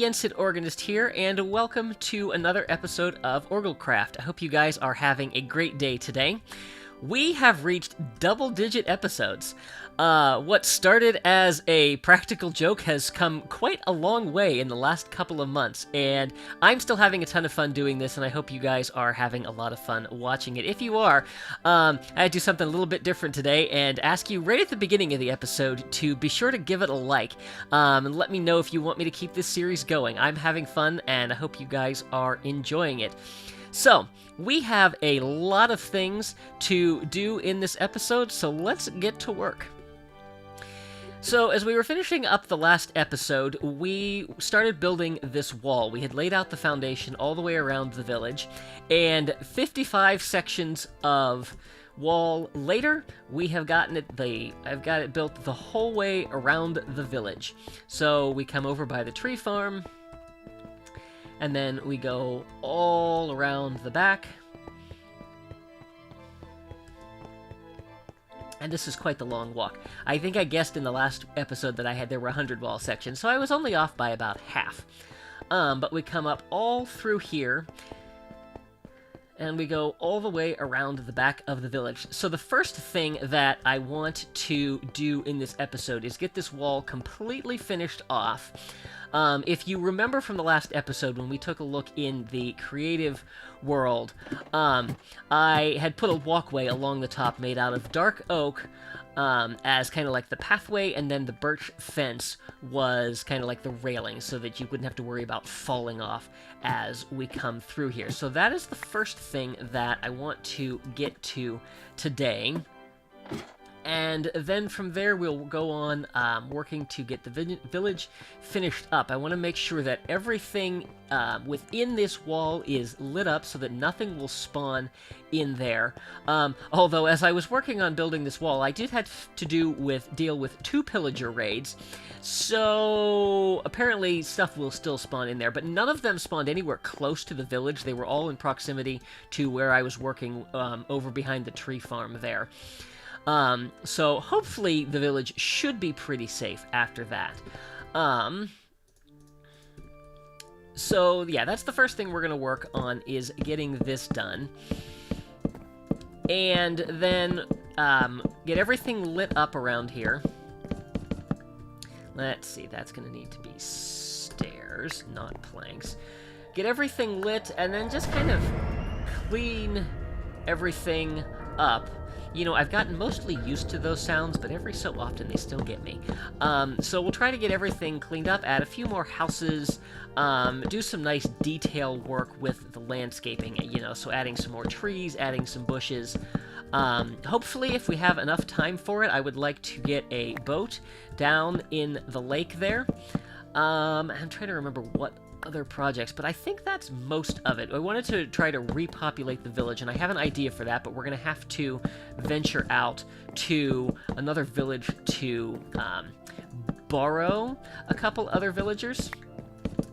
Yensid Organist here, and welcome to another episode of OrgelCraft. I hope you guys are having a great day today. We have reached double-digit episodes. What started as a practical joke has come quite a long way in the last couple of months, and I'm still having a ton of fun doing this, and I hope you guys are having a lot of fun watching it. If you are, I do something a little bit different today and ask you right at the beginning of the episode to be sure to give it a like, and let me know if you want me to keep this series going. I'm having fun, and I hope you guys are enjoying it. So, we have a lot of things to do in this episode, so let's get to work. So, as we were finishing up the last episode, we started building this wall. We had laid out the foundation all the way around the village, and 55 sections of wall later, I've got it built the whole way around the village. So, we come over by the tree farm, and then we go all around the back. And this is quite the long walk. I think I guessed in the last episode that there were 100 wall sections, so I was only off by about half. But we come up all through here, and we go all the way around the back of the village. So the first thing that I want to do in this episode is get this wall completely finished off. If you remember from the last episode when we took a look in the creative world, I had put a walkway along the top made out of dark oak as kind of like the pathway, and then the birch fence was kind of like the railing so that you wouldn't have to worry about falling off as we come through here. So that is the first thing that I want to get to today. And then from there, we'll go on working to get the village finished up. I want to make sure that everything within this wall is lit up so that nothing will spawn in there. Although, as I was working on building this wall, I did have to deal with 2 pillager raids. So, apparently, stuff will still spawn in there. But none of them spawned anywhere close to the village. They were all in proximity to where I was working over behind the tree farm there. So hopefully the village should be pretty safe after that. So yeah, that's the first thing we're going to work on, is getting this done. And then, get everything lit up around here. Let's see, that's going to need to be stairs, not planks. Get everything lit, and then just kind of clean everything up. You know, I've gotten mostly used to those sounds, but every so often they still get me. So we'll try to get everything cleaned up, add a few more houses, do some nice detail work with the landscaping, you know, so adding some more trees, adding some bushes. Hopefully, if we have enough time for it, I would like to get a boat down in the lake there. I'm trying to remember what other projects, but I think that's most of it. I wanted to try to repopulate the village, and I have an idea for that, but we're going to have to venture out to another village to borrow a couple other villagers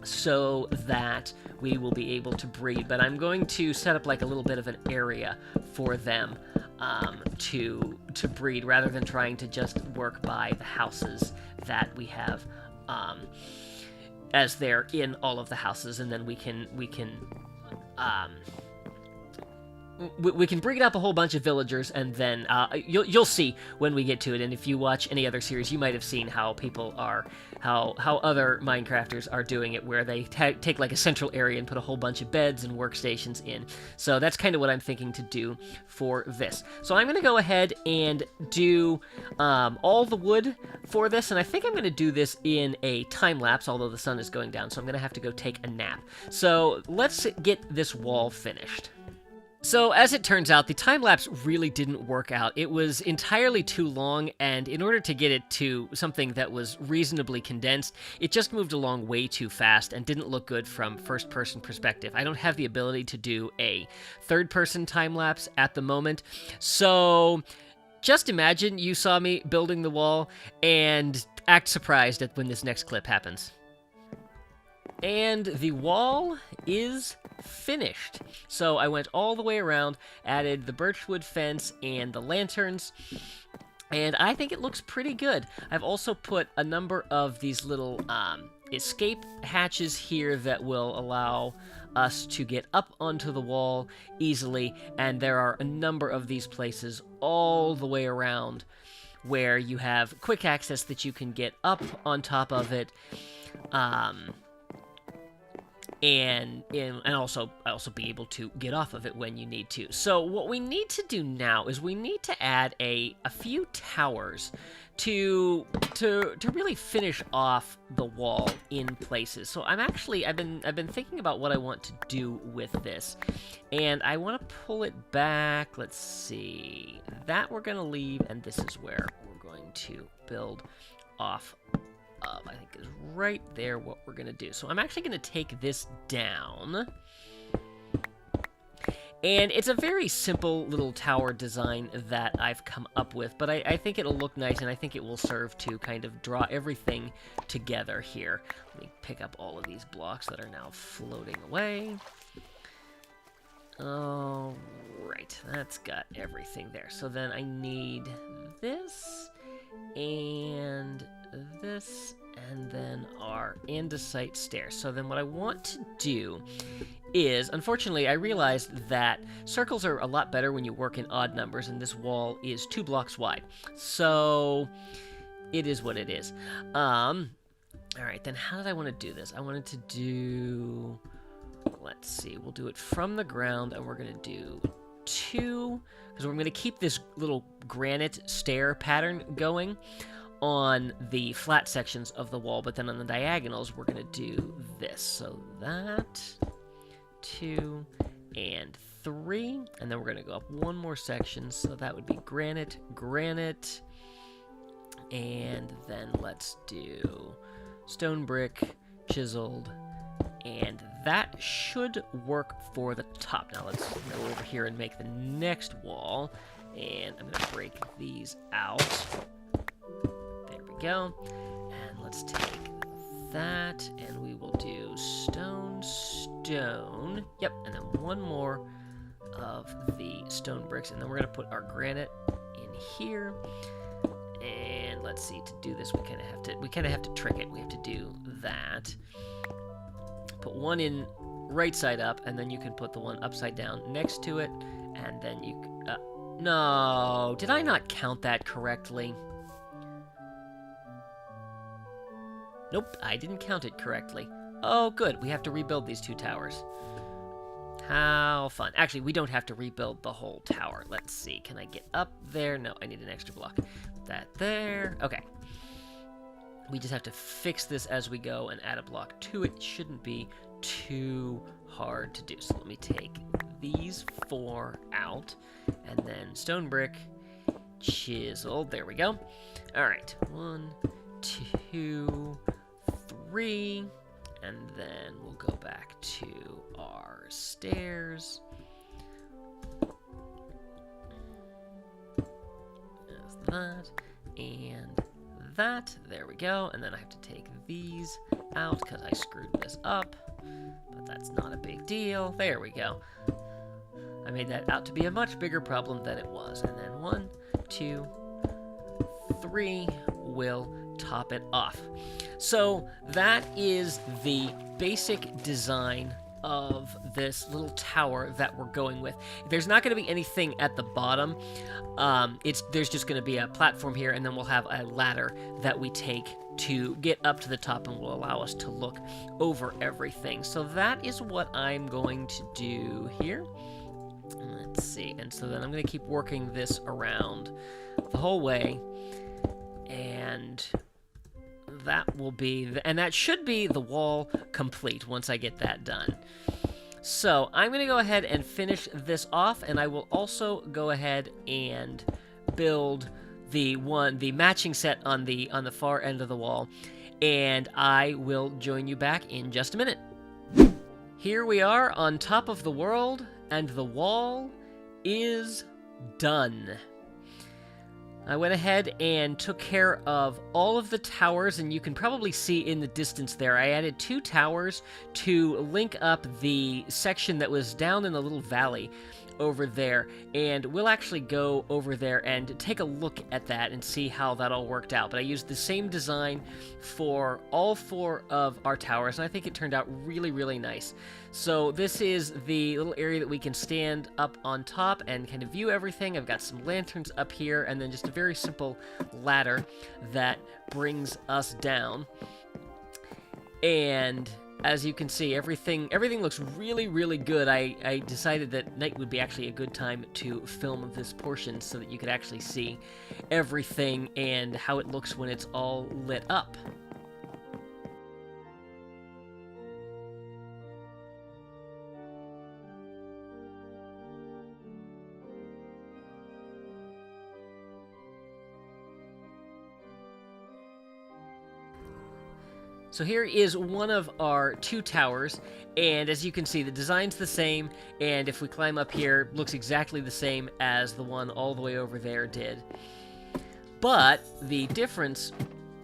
so that we will be able to breed. But I'm going to set up like a little bit of an area for them to breed, rather than trying to just work by the houses that we have as they're in all of the houses, and then we can breed up a whole bunch of villagers, and then you'll see when we get to it. And if you watch any other series, you might have seen how people are, how other Minecrafters are doing it, where they take like a central area and put a whole bunch of beds and workstations in. So that's kind of what I'm thinking to do for this. So I'm going to go ahead and do all the wood for this, and I think I'm going to do this in a time lapse, although the sun is going down, so I'm going to have to go take a nap. So let's get this wall finished. So, as it turns out, the time-lapse really didn't work out. It was entirely too long, and in order to get it to something that was reasonably condensed, it just moved along way too fast and didn't look good from first-person perspective. I don't have the ability to do a third-person time-lapse at the moment, so just imagine you saw me building the wall and act surprised at when this next clip happens. And the wall is finished. So I went all the way around, added the birchwood fence and the lanterns, And I think it looks pretty good. I've also put a number of these little escape hatches here that will allow us to get up onto the wall easily, and there are a number of these places all the way around where you have quick access that you can get up on top of it, and also be able to get off of it when you need to. So what we need to do now is we need to add a few towers to really finish off the wall in places. So I've been thinking about what I want to do with this, and I want to pull it back. Let's see, that we're gonna leave, and this is where we're going to build off of. I think is right there what we're gonna do. So I'm actually gonna take this down. And it's a very simple little tower design that I've come up with, but I think it'll look nice, and I think it will serve to kind of draw everything together here. Let me pick up all of these blocks that are now floating away. All right, that's got everything there. So then I need this, and this, and then our andesite stairs. So then what I want to do is, unfortunately, I realized that circles are a lot better when you work in odd numbers, and this wall is 2 blocks wide. So it is what it is. All right, then how did I want to do this? I wanted to do, let's see, we'll do it from the ground, and we're going to do 2, because we're going to keep this little granite stair pattern going on the flat sections of the wall, but then on the diagonals, we're going to do this. So that, 2, and 3, and then we're going to go up one more section, so that would be granite, granite, and then let's do stone brick, chiseled, and that should work for the top. Now let's go over here and make the next wall, and I'm going to break these out. There we go, and let's take that, and we will do stone, stone, yep, and then one more of the stone bricks, and then we're going to put our granite in here. And let's see, to do this we kind of have to trick it. We have to do that. Put one in right side up, and then you can put the one upside down next to it, and then you no, did I not count that correctly? Nope, I didn't count it correctly. Oh, good. We have to rebuild these 2 towers. How fun. Actually, we don't have to rebuild the whole tower. Let's see. Can I get up there? No, I need an extra block. Put that there. Okay. We just have to fix this as we go and add a block to it. It shouldn't be too hard to do. So let me take these 4 out, and then stone brick, chiseled. There we go. All right. 1, 2, 3, and then we'll go back to our stairs. There's that, and that. There we go. And then I have to take these out because I screwed this up, but that's not a big deal. There we go. I made that out to be a much bigger problem than it was. And then 1, 2, 3 will top it off. So that is the basic design of this little tower that we're going with. There's not going to be anything at the bottom. There's just going to be a platform here, and then we'll have a ladder that we take to get up to the top and will allow us to look over everything. So that is what I'm going to do here. Let's see. And so then I'm going to keep working this around the whole way, and that will be, and that should be the wall complete once I get that done. So I'm going to go ahead and finish this off, and I will also go ahead and build the matching set on the far end of the wall, and I will join you back in just a minute. Here we are on top of the world, and the wall is done. I went ahead and took care of all of the towers, and you can probably see in the distance there, I added 2 towers to link up the section that was down in the little valley over there, and we'll actually go over there and take a look at that and see how that all worked out. But I used the same design for all 4 of our towers, and I think it turned out really, really nice. So this is the little area that we can stand up on top and kind of view everything. I've got some lanterns up here, and then just a very simple ladder that brings us down. And as you can see, everything looks really, really good. I decided that night would be actually a good time to film this portion so that you could actually see everything and how it looks when it's all lit up. So here is one of our 2 towers, and as you can see, the design's the same, and if we climb up here, looks exactly the same as the one all the way over there did. But the difference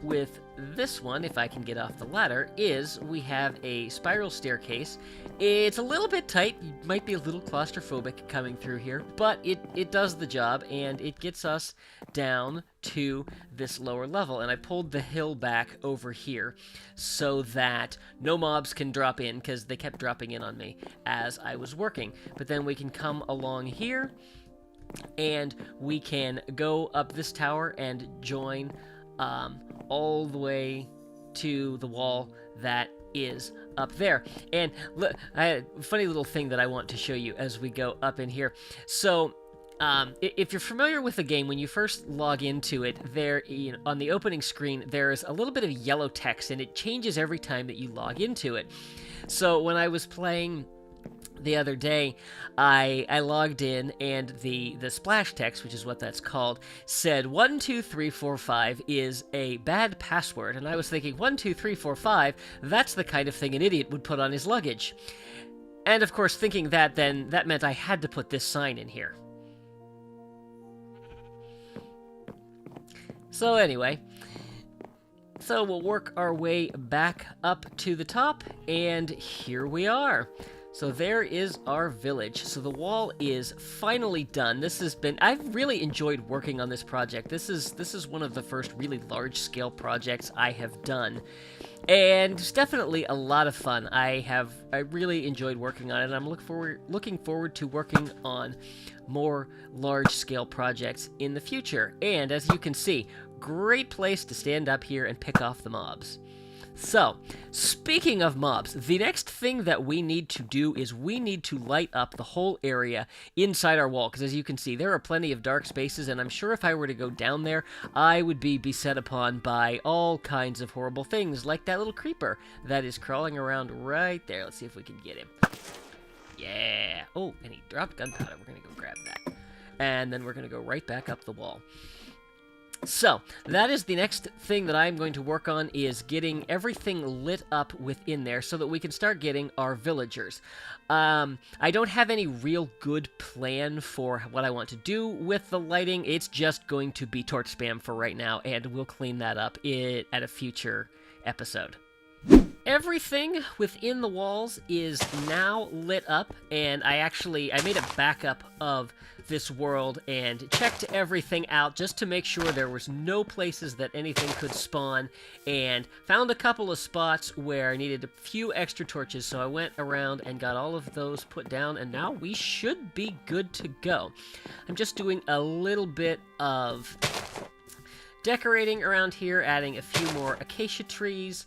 with this one, if I can get off the ladder, is we have a spiral staircase. It's a little bit tight, you might be a little claustrophobic coming through here, but it does the job, and it gets us down to this lower level. And I pulled the hill back over here so that no mobs can drop in, because they kept dropping in on me as I was working. But then we can come along here, and we can go up this tower and join all the way to the wall that is up there. And look, I had a funny little thing that I want to show you as we go up in here. So if you're familiar with the game, when you first log into it, there, on the opening screen, there's a little bit of yellow text, and it changes every time that you log into it. So when I was playing the other day, I logged in, and the splash text, which is what that's called, said 12345 is a bad password. And I was thinking, 12345, that's the kind of thing an idiot would put on his luggage. And of course, thinking that, then that meant I had to put this sign in here. So anyway, so we'll work our way back up to the top, and here we are. So there is our village. So the wall is finally done. I've really enjoyed working on this project. This is one of the first really large-scale projects I have done. And it's definitely a lot of fun. I really enjoyed working on it, and I'm looking forward to working on more large-scale projects in the future. And as you can see, great place to stand up here and pick off the mobs. So, speaking of mobs, the next thing that we need to do is we need to light up the whole area inside our wall, because as you can see, there are plenty of dark spaces, and I'm sure if I were to go down there, I would be beset upon by all kinds of horrible things, like that little creeper that is crawling around right there. Let's see if we can get him. Yeah! Oh, and he dropped gunpowder. We're going to go grab that. And then we're going to go right back up the wall. So, that is the next thing that I'm going to work on, is getting everything lit up within there so that we can start getting our villagers. I don't have any real good plan for what I want to do with the lighting. It's just going to be torch spam for right now, and we'll clean that up at a future episode. Everything within the walls is now lit up, and I made a backup of this world and checked everything out just to make sure there was no places that anything could spawn, and found a couple of spots where I needed a few extra torches, so I went around and got all of those put down, and now we should be good to go. I'm just doing a little bit of decorating around here, adding a few more acacia trees,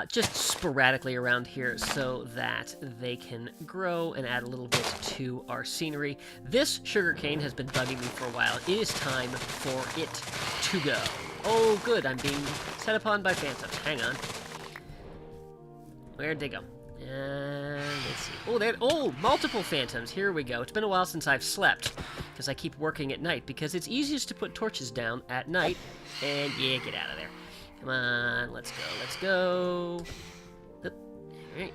just sporadically around here so that they can grow and add a little bit to our scenery. This sugarcane has been bugging me for a while. It is time for it to go. Oh, good. I'm being set upon by phantoms. Hang on. Where'd they go? Let's see. Oh, multiple phantoms. Here we go. It's been a while since I've slept, because I keep working at night, because it's easiest to put torches down at night. And yeah, get out of there. Come on, let's go. Alright.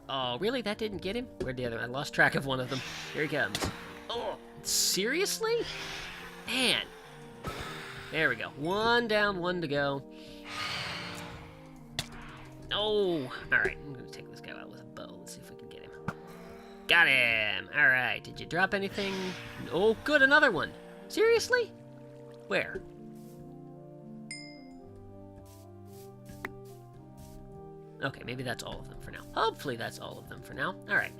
Oh, really? That didn't get him? Where'd the other one? I lost track of one of them. Here he comes. Oh, Seriously? Man. There we go. One down, one to go. Oh, alright. I'm going to take this guy out with a bow. Let's see if we can get him. Got him! Alright, did you drop anything? Oh, good, another one. Seriously? Where? Okay, maybe that's all of them for now. Hopefully that's all of them for now. Alright.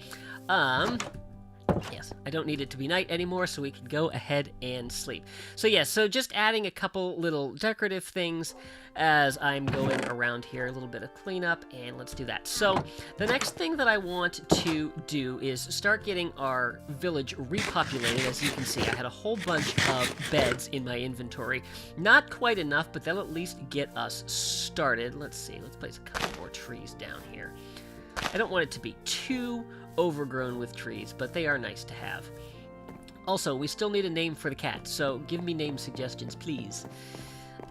Yes, I don't need it to be night anymore, so we can go ahead and sleep. So yes, so just adding a couple little decorative things as I'm going around here, a little bit of cleanup, and let's do that. So the next thing that I want to do is start getting our village repopulated. As you can see, I had a whole bunch of beds in my inventory. Not quite enough, but they'll at least get us started. Let's see, let's place a couple more trees down here. I don't want it to be too overgrown with trees, but they are nice to have. Also, we still need a name for the cat, so give me name suggestions, please.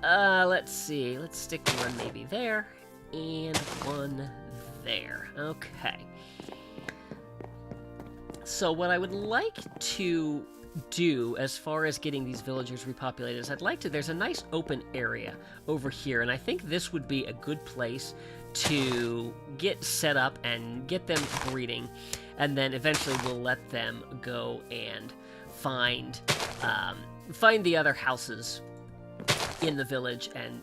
Let's see. Let's stick one maybe there, and one there. Okay. So what I would like to do as far as getting these villagers repopulated is there's a nice open area over here, and I think this would be a good place to get set up and get them breeding, and then eventually we'll let them go and find the other houses in the village and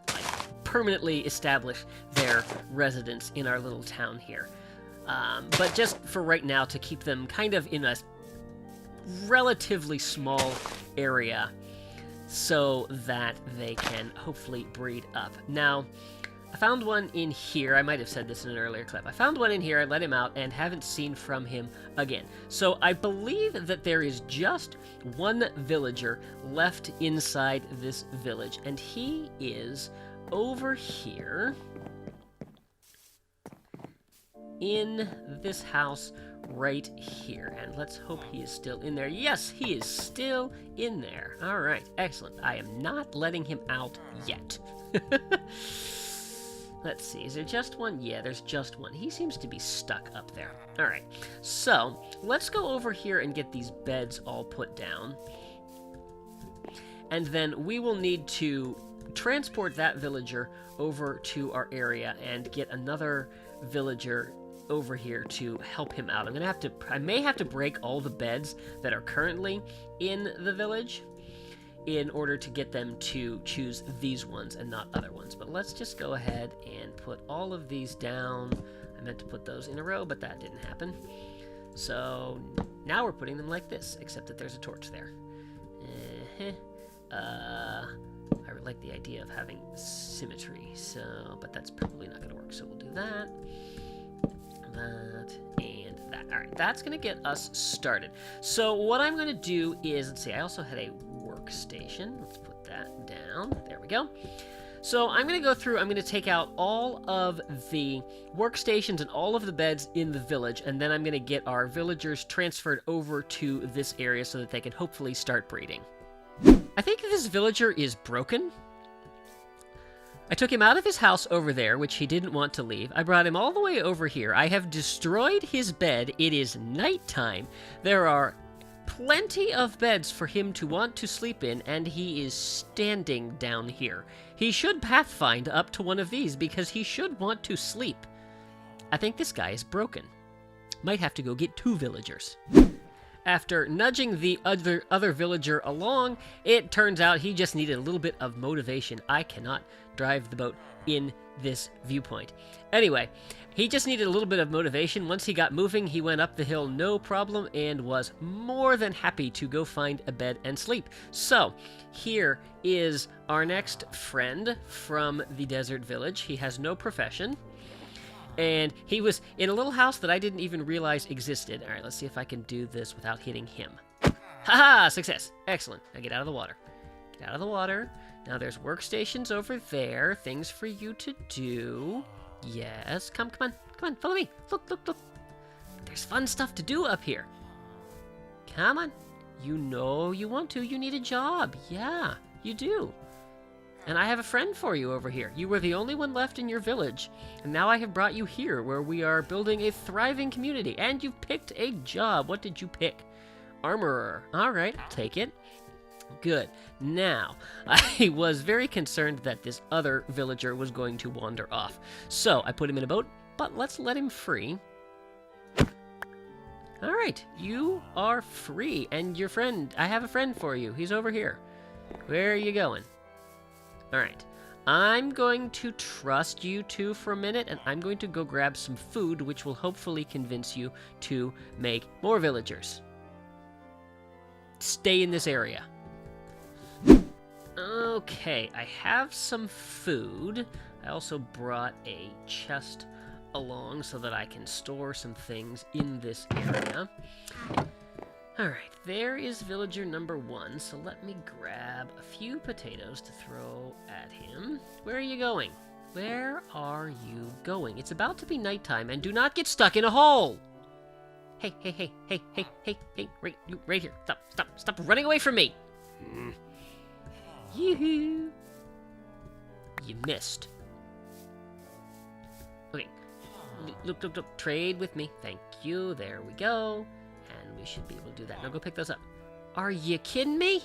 like permanently establish their residence in our little town here. But just for right now, to keep them kind of in a relatively small area so that they can hopefully breed up. Now, I found one in here. I might have said this in an earlier clip. I found one in here, I let him out, and haven't seen from him again. So I believe that there is just one villager left inside this village, and he is over here in this house right here. And let's hope he is still in there. Yes, he is still in there. All right, excellent. I am not letting him out yet. Let's see, is there just one? Yeah, there's just one. He seems to be stuck up there. All right, so let's go over here and get these beds all put down. And then we will need to transport that villager over to our area and get another villager over here to help him out. I may have to break all the beds that are currently in the village in order to get them to choose these ones and not other ones. But let's just go ahead and put all of these down. I meant to put those in a row, but that didn't happen. So now we're putting them like this, except that there's a torch there. I would like the idea of having symmetry, but that's probably not going to work. So we'll do that, and that. All right, that's going to get us started. So what I'm going to do is, let's see, I also had a workstation. Let's put that down. There we go. So I'm going to go through, I'm going to take out all of the workstations and all of the beds in the village, and then I'm going to get our villagers transferred over to this area so that they can hopefully start breeding. I think this villager is broken. I took him out of his house over there, which he didn't want to leave. I brought him all the way over here. I have destroyed his bed. It is nighttime. There are plenty of beds for him to want to sleep in, and he is standing down here. He should pathfind up to one of these because he should want to sleep. I think this guy is broken. Might have to go get 2 villagers. After nudging the other villager along, it turns out he just needed a little bit of motivation. I cannot drive the boat in this viewpoint. Anyway, he just needed a little bit of motivation. Once he got moving, he went up the hill no problem and was more than happy to go find a bed and sleep. So, here is our next friend from the desert village. He has no profession. And he was in a little house that I didn't even realize existed. All right, let's see if I can do this without hitting him. Haha, success. Excellent. Now get out of the water. Get out of the water. Now there's workstations over there, things for you to do. Yes, come on, follow me. Look. There's fun stuff to do up here. Come on. You know you want to. You need a job. Yeah, you do. And I have a friend for you over here. You were the only one left in your village, and now I have brought you here where we are building a thriving community, and you've picked a job. What did you pick? armorer. All right, I'll take it. Good. Now, I was very concerned that this other villager was going to wander off. So, I put him in a boat, but let's let him free. All right, you are free, and your friend, I have a friend for you. He's over here. Where are you going? All right, I'm going to trust you two for a minute, and I'm going to go grab some food, which will hopefully convince you to make more villagers. Stay in this area. Okay, I have some food. I also brought a chest along so that I can store some things in this area. Alright, there is villager number 1, so let me grab a few potatoes to throw at him. Where are you going? Where are you going? It's about to be nighttime, and do not get stuck in a hole! Hey, right here. Stop running away from me! Yoo-hoo! You missed. Okay. Look. Trade with me. Thank you. There we go. And we should be able to do that. Now go pick those up. Are you kidding me?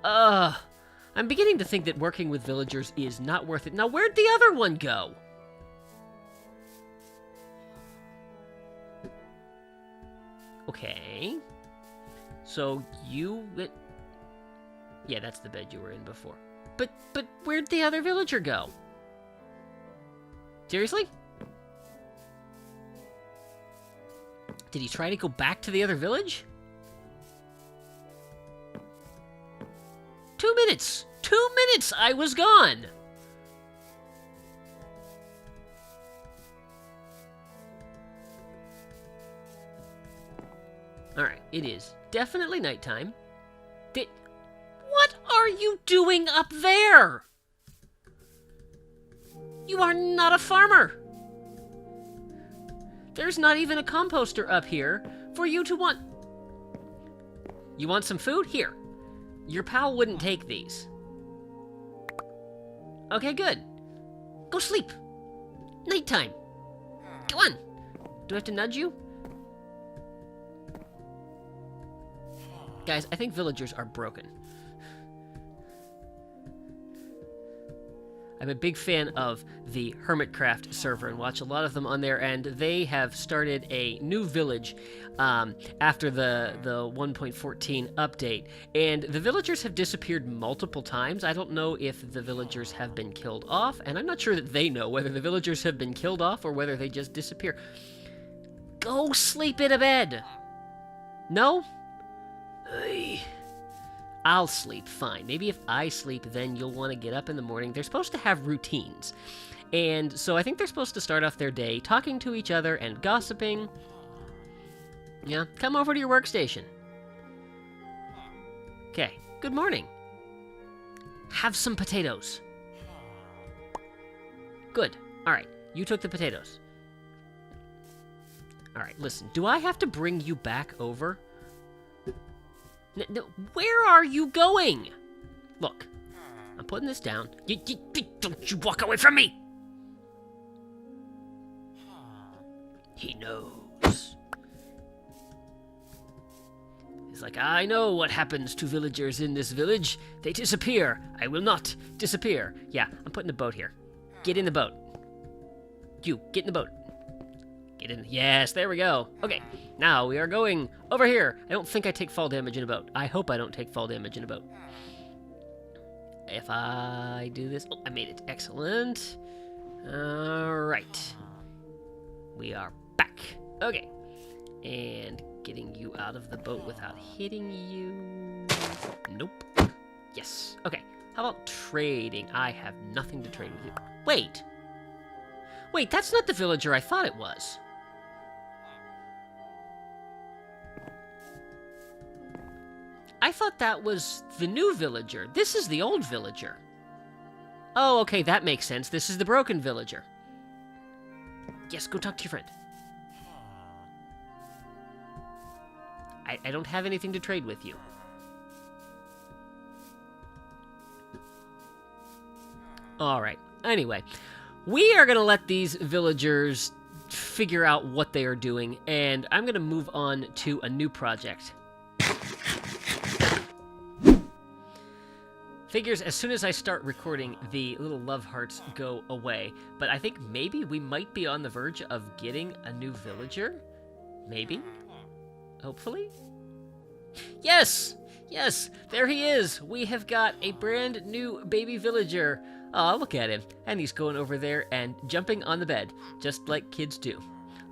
I'm beginning to think that working with villagers is not worth it. Now, where'd the other one go? Okay. So you... Yeah, that's the bed you were in before. But where'd the other villager go? Seriously? Did he try to go back to the other village? 2 minutes! 2 minutes! I was gone! Alright, it is definitely nighttime. What are you doing up there? You are not a farmer. There's not even a composter up here for you to want. You want some food? Here. Your pal wouldn't take these. Okay, good. Go sleep. Nighttime. Go on. Do I have to nudge you? Guys, I think villagers are broken. I'm a big fan of the HermitCraft server and watch a lot of them on there, and they have started a new village after the 1.14 update, and the villagers have disappeared multiple times. I don't know if the villagers have been killed off, and I'm not sure that they know whether the villagers have been killed off or whether they just disappear. Go sleep in a bed! No? I'll sleep, fine. Maybe if I sleep, then you'll want to get up in the morning. They're supposed to have routines. And so I think they're supposed to start off their day talking to each other and gossiping. Yeah, come over to your workstation. Okay, good morning. Have some potatoes. Good. All right, you took the potatoes. All right, listen, do I have to bring you back over? No, where are you going? Look, I'm putting this down. Don't you walk away from me! He knows. He's like, I know what happens to villagers in this village. They disappear. I will not disappear. Yeah, I'm putting the boat here. Get in the boat. You, get in the boat. Get in. Yes, there we go. Okay, now we are going over here. I don't think I take fall damage in a boat. I hope I don't take fall damage in a boat. If I do this... Oh, I made it. Excellent. All right. We are back. Okay. And getting you out of the boat without hitting you. Nope. Yes. Okay. How about trading? I have nothing to trade with you. Wait. Wait, that's not the villager I thought it was. I thought that was the new villager. This is the old villager. Oh, okay, that makes sense. This is the broken villager. Yes, go talk to your friend. I don't have anything to trade with you. Alright, anyway. We are going to let these villagers figure out what they are doing, and I'm going to move on to a new project. Figures as soon as I start recording, the little love hearts go away. But I think maybe we might be on the verge of getting a new villager? Maybe? Hopefully? Yes! Yes! There he is! We have got a brand new baby villager. Oh, look at him. And he's going over there and jumping on the bed, just like kids do.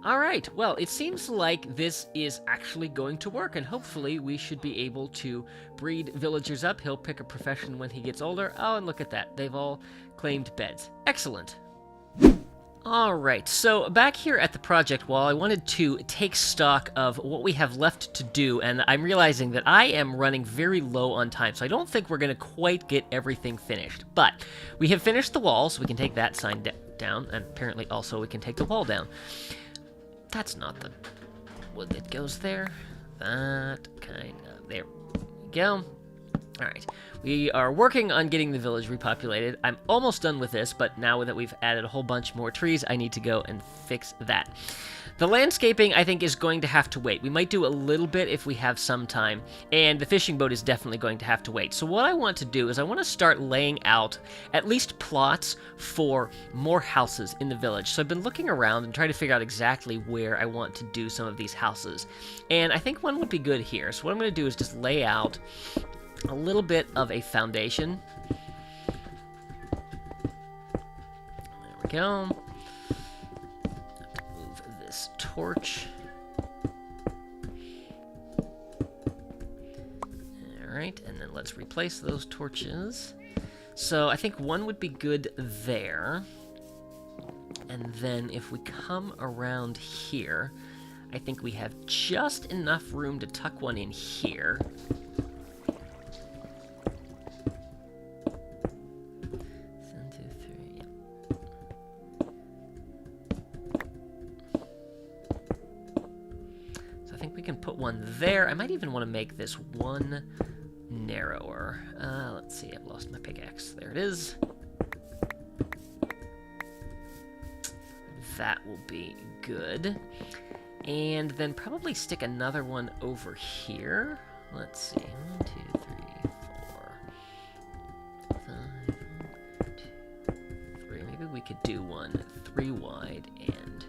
All right, well, it seems like this is actually going to work, and hopefully we should be able to breed villagers up. He'll pick a profession when he gets older. Oh, and look at that. They've all claimed beds. Excellent. All right, so back here at the project wall, I wanted to take stock of what we have left to do, and I'm realizing that I am running very low on time, so I don't think we're going to quite get everything finished. But we have finished the wall, so we can take that sign down, and apparently also we can take the wall down. That's not the wood that goes there. That kind of... There we go. All right. We are working on getting the village repopulated. I'm almost done with this, but now that we've added a whole bunch more trees, I need to go and fix that. The landscaping, I think, is going to have to wait. We might do a little bit if we have some time, and the fishing boat is definitely going to have to wait. So what I want to do is I want to start laying out at least plots for more houses in the village. So I've been looking around and trying to figure out exactly where I want to do some of these houses. And I think one would be good here. So what I'm going to do is just lay out a little bit of a foundation. There we go. Torch. Alright, and then let's replace those torches. So I think one would be good there. And then if we come around here, I think we have just enough room to tuck one in here. One there. I might even want to make this one narrower. Let's see, I've lost my pickaxe. There it is. That will be good. And then probably stick another one over here. Let's see. 1, 2, 3, 4, 5, 2, 3. Maybe we could do one 3 wide and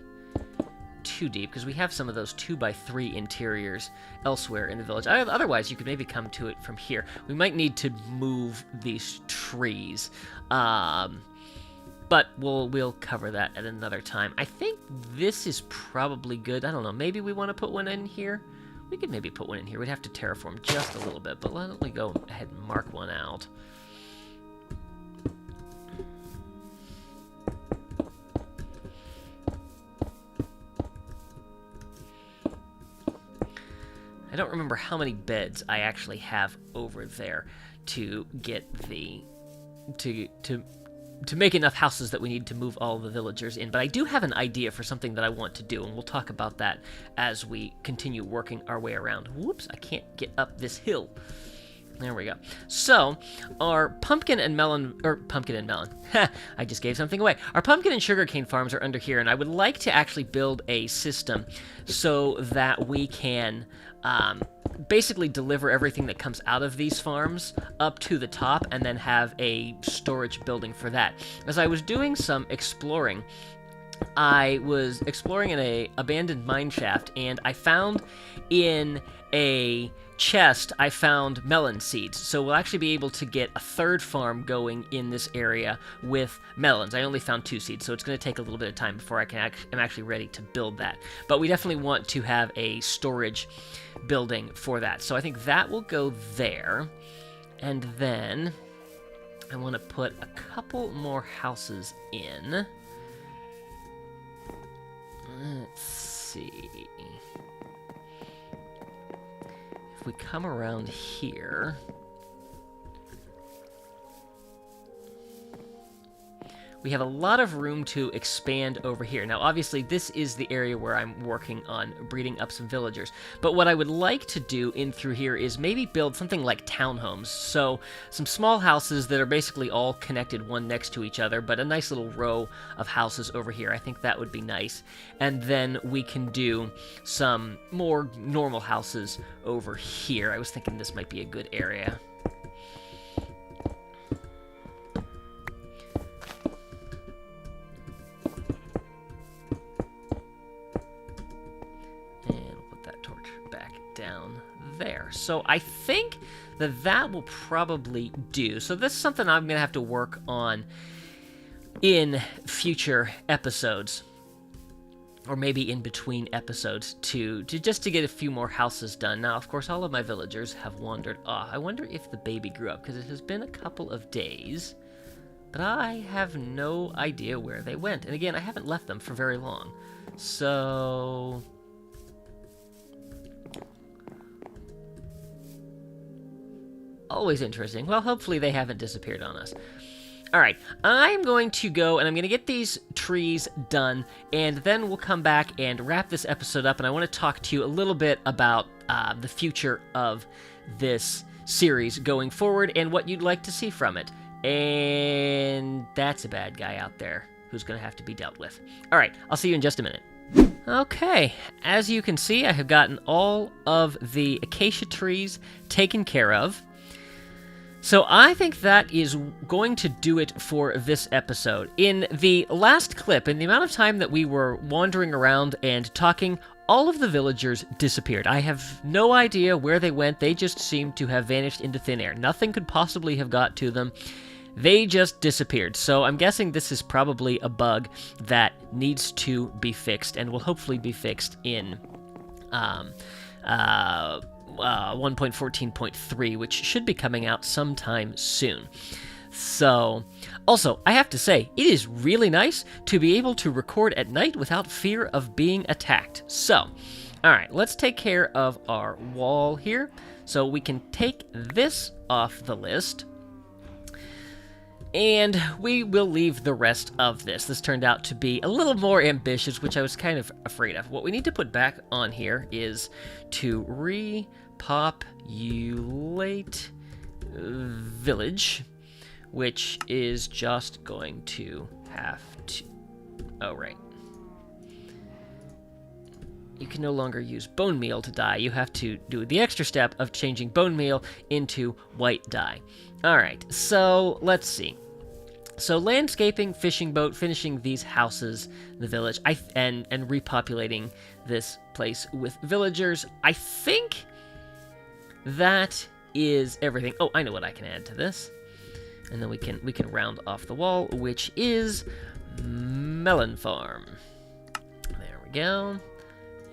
2 deep, because we have some of those 2x3 interiors elsewhere in the village. Otherwise, you could maybe come to it from here. We might need to move these trees, but we'll cover that at another time. I think this is probably good. I don't know. Maybe we want to put one in here. We could maybe put one in here. We'd have to terraform just a little bit, but why don't we go ahead and mark one out. I don't remember how many beds I actually have over there to get the to make enough houses that we need to move all the villagers in, but I do have an idea for something that I want to do, and we'll talk about that as we continue working our way around. Whoops, I can't get up this hill. There we go. So, our pumpkin and melon, I just gave something away. Our pumpkin and sugarcane farms are under here, and I would like to actually build a system so that we can basically deliver everything that comes out of these farms up to the top and then have a storage building for that. As I was doing some exploring, I was exploring in an abandoned mine shaft, and I found in a chest, I found melon seeds. So we'll actually be able to get a 3rd farm going in this area with melons. I only found 2 seeds, so it's going to take a little bit of time before I'm actually ready to build that. But we definitely want to have a storage building for that. So I think that will go there. And then I want to put a couple more houses in. Let's see. If we come around here, we have a lot of room to expand over here. Now, obviously, this is the area where I'm working on breeding up some villagers. But what I would like to do in through here is maybe build something like townhomes. So, some small houses that are basically all connected one next to each other, but a nice little row of houses over here. I think that would be nice. And then we can do some more normal houses over here. I was thinking this might be a good area. down there. So I think that will probably do. So this is something I'm going to have to work on in future episodes, or maybe in between episodes to just to get a few more houses done. Now, of course, all of my villagers have wandered off. I wonder if the baby grew up, because it has been a couple of days, but I have no idea where they went. And again, I haven't left them for very long. So always interesting. Well, hopefully they haven't disappeared on us. All right, I'm going to go and I'm going to get these trees done, and then we'll come back and wrap this episode up, and I want to talk to you a little bit about the future of this series going forward and what you'd like to see from it. And that's a bad guy out there who's going to have to be dealt with. All right, I'll see you in just a minute. Okay, as you can see, I have gotten all of the acacia trees taken care of. So I think that is going to do it for this episode. In the last clip, in the amount of time that we were wandering around and talking, all of the villagers disappeared. I have no idea where they went. They just seemed to have vanished into thin air. Nothing could possibly have got to them. They just disappeared. So I'm guessing this is probably a bug that needs to be fixed and will hopefully be fixed in 1.14.3, which should be coming out sometime soon. So, also, I have to say, it is really nice to be able to record at night without fear of being attacked. So, alright, let's take care of our wall here. So we can take this off the list, and we will leave the rest of this. This turned out to be a little more ambitious, which I was kind of afraid of. What we need to put back on here is to repopulate village, which is just going to have to... Oh, right. You can no longer use bone meal to dye. You have to do the extra step of changing bone meal into white dye. All right, so let's see. So landscaping, fishing boat, finishing these houses, the village, and repopulating this place with villagers. I think that is everything. Oh, I know what I can add to this. And then we can round off the wall, which is melon farm. There we go.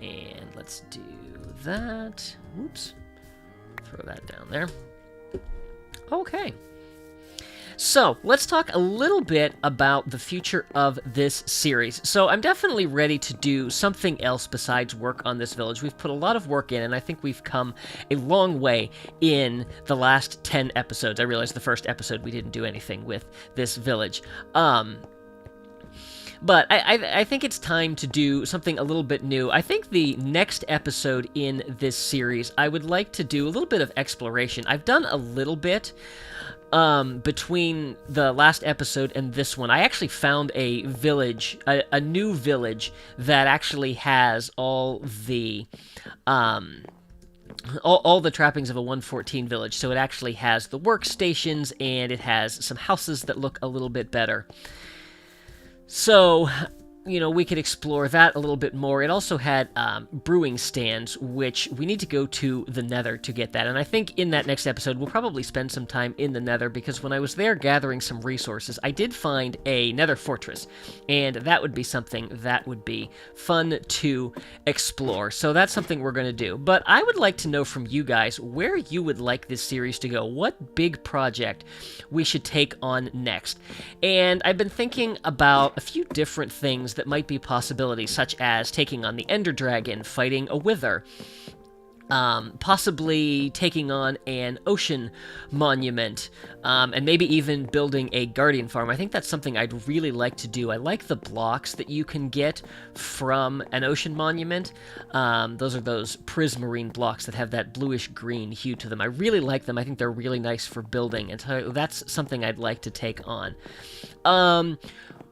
And let's do that. Whoops. Throw that down there. Okay. So, let's talk a little bit about the future of this series. So, I'm definitely ready to do something else besides work on this village. We've put a lot of work in, and I think we've come a long way in the last 10 episodes. I realized the first episode we didn't do anything with this village. But I think it's time to do something a little bit new. I think the next episode in this series, I would like to do a little bit of exploration. I've done a little bit between the last episode and this one. I actually found a village, a new village that actually has all the all the trappings of a 114 village. So it actually has the workstations, and it has some houses that look a little bit better. So, you know, we could explore that a little bit more. It also had brewing stands, which we need to go to the Nether to get that. And I think in that next episode, we'll probably spend some time in the Nether, because when I was there gathering some resources, I did find a Nether fortress. And that would be something that would be fun to explore. So that's something we're going to do. But I would like to know from you guys where you would like this series to go. What big project we should take on next. And I've been thinking about a few different things that might be possibilities, such as taking on the Ender Dragon, fighting a Wither, possibly taking on an ocean monument, and maybe even building a guardian farm. I think that's something I'd really like to do. I like the blocks that you can get from an ocean monument. Those are those prismarine blocks that have that bluish-green hue to them. I really like them. I think they're really nice for building, and so that's something I'd like to take on.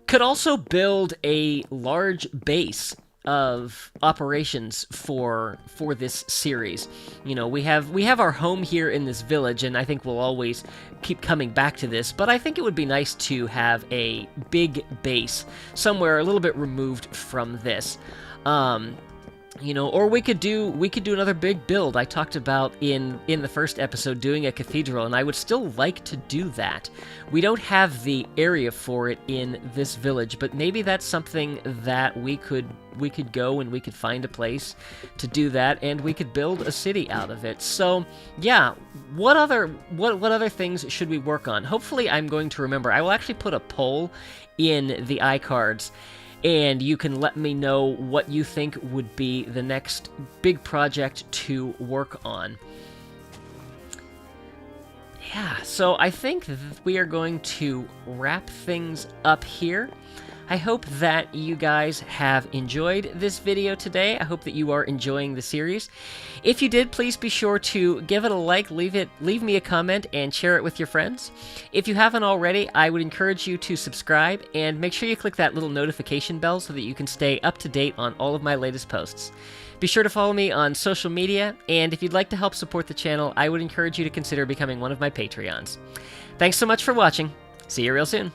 Could also build a large base of operations for this series. You know, we have our home here in this village, and I think we'll always keep coming back to this, but I think it would be nice to have a big base somewhere a little bit removed from this. Or we could do another big build. I talked about in the first episode doing a cathedral, and I would still like to do that. We don't have the area for it in this village, but maybe that's something that we could go and we could find a place to do that, and we could build a city out of it. So yeah, what other things should we work on? Hopefully I'm going to remember. I will actually put a poll in the iCards, and you can let me know what you think would be the next big project to work on. Yeah, so I think we are going to wrap things up here. I hope that you guys have enjoyed this video today. I hope that you are enjoying the series. If you did, please be sure to give it a like, leave me a comment, and share it with your friends. If you haven't already, I would encourage you to subscribe, and make sure you click that little notification bell so that you can stay up to date on all of my latest posts. Be sure to follow me on social media, and if you'd like to help support the channel, I would encourage you to consider becoming one of my Patreons. Thanks so much for watching. See you real soon.